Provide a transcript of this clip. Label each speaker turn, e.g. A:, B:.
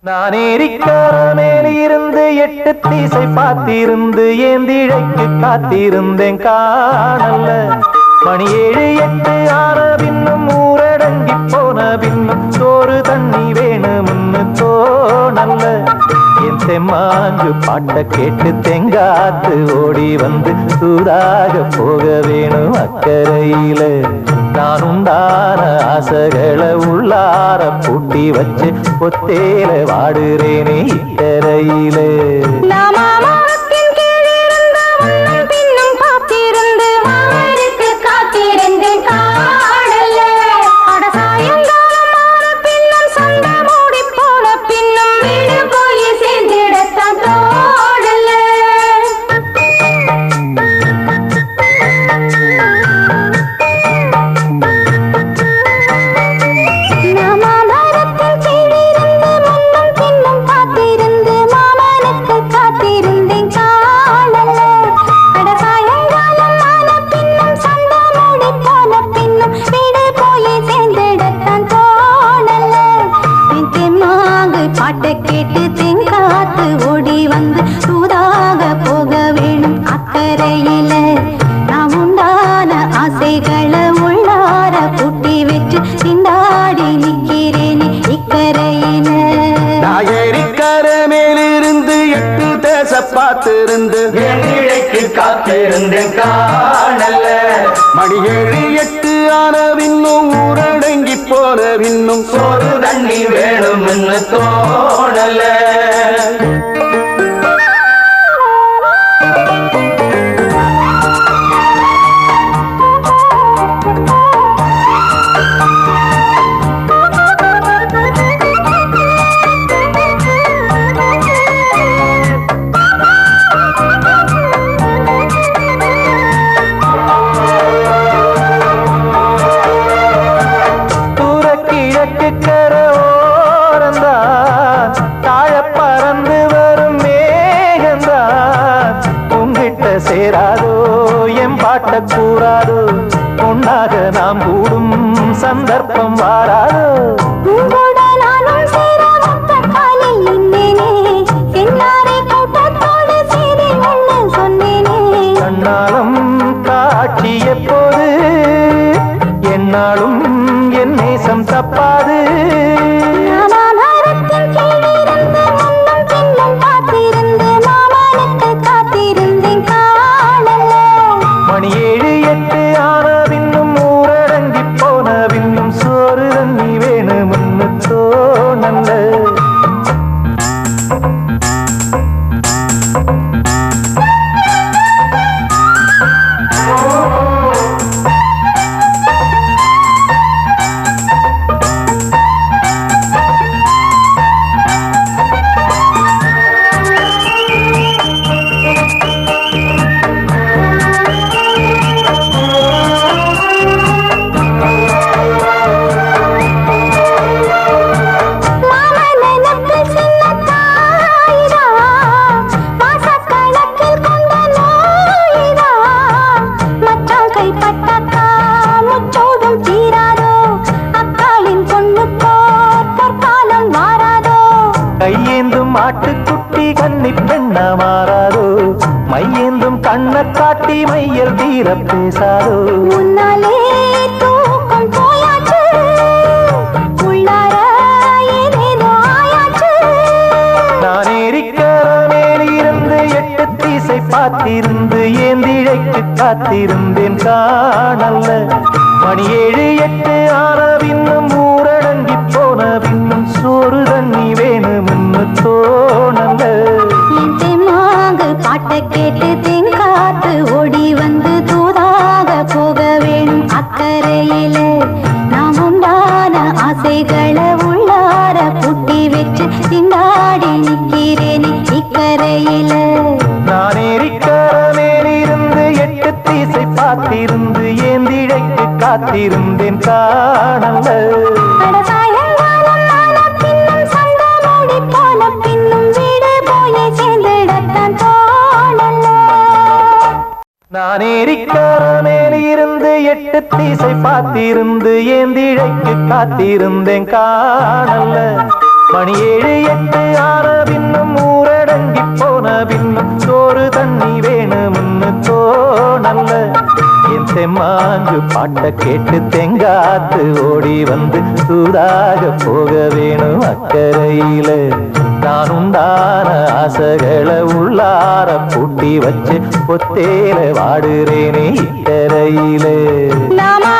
A: நான் ஏரிக்கார மேலிருந்து 8 திசை பார்த்திருந்து ஏந்திழைக்கு காத்திருந்தேன் காணல்ல. மணி 7 8 ஆன பின்னும் ஊரடங்கி போன பின்னும் சோறு தண்ணி வேணும்னு தோணல்ல. என் தெம்மாங்கு பாட்ட கேட்டு தெங்காத்து ஓடி வந்து சூதாக போக வேணும் அக்கறையில. நான் உண்டான ஆசைகளை உள்ளார பூட்டி வச்சு பொத்தேல வாடுறேனே இக்கரையில. பாட்ட கேட்டு தெங்காத்து ஓடி வந்து சூதாக போக வேணும் அக்கறையில. நான் உண்டான ஆசைகளை உள்ளார பூட்டி வச்சு திண்டாடி நிக்கிறேனே இக்கரையில.
B: நான் ஏரிக்கர மேலிருந்து 8 தேச பார்த்திருந்து இழைக்கு காத்திருந்தேன் காணல்ல. மணி 7 8 ஆன பின்னும் ஊரடங்கி போன பின்னும் சோறு தண்ணி வேணும்னு தோணல. சேராதோ என் பாட்ட கூறாதோ பொன்னாக நாம் கூடும் சந்தர்ப்பம் வாராதோ. கண்ணாலும் காட்சி எப்போது என்னாலும் என் நேசம் தப்பாது. மணி 7 8 ஆன பின்னும் ஊரடங்கி போன பின்னும் சோறு தண்ணி வேணும்னு தோணல்ல. கையேந்தும் ஆட்டுக்குட்டி கன்னி பெண்ண மாறாதோ மையேந்தும் கண்ண காட்டி மையல் தீர பேசாதோ.
C: முன்னாலே தூக்கம் போயாச்சு உள்ளார ஏதேதோ ஆயாச்சு.
A: நான் ஏரிக்கர மேலிருந்து 8 திசை பார்த்திருந்து ஏந்திழைக்கு காத்திருந்தேன் காணல்ல. மணி 7 8 ஆன பின்னும் ஊரடங்கி போன பின்னும் சோறு தண்ணி வேணும்னு தோணல்ல.
C: பாட்ட கேட்டு தெங்காத்து ஓடி வந்து தூதாக போக வேணும் அக்கறையில. நாம் உண்டான ஆசைகளை உள்ளார பூட்டி வச்சு திண்டாடி நிக்கிறேனே இக்கரையில.
A: நான் ஏரிக்கர மேலிருந்து 8 திசை பார்த்திருந்து ஏந்திழைக்கு காத்திருந்தேன் காணல்ல. நான் ஏரிக்கர மேலிருந்து 8 திசை பார்த்திருந்து ஏந்திழைக்கு காத்திருந்தேன் காணல்ல.
B: மணி 7 8 ஆன பின்னும் ஊரடங்கி போன பின்னும் சோறு தண்ணி வேணும்னு தோணல்ல என் தெம்மாஞ்சு பாட்ட கேட்டு தெங்காத்து ஓடி வந்து சூடாக போக வேணும் அக்கறையில நான் உண்டான ஆசைகளை உள்ளார பூட்டி வச்சு ஒத்தேல வாடுறேனே இக்கரையில
C: நாமா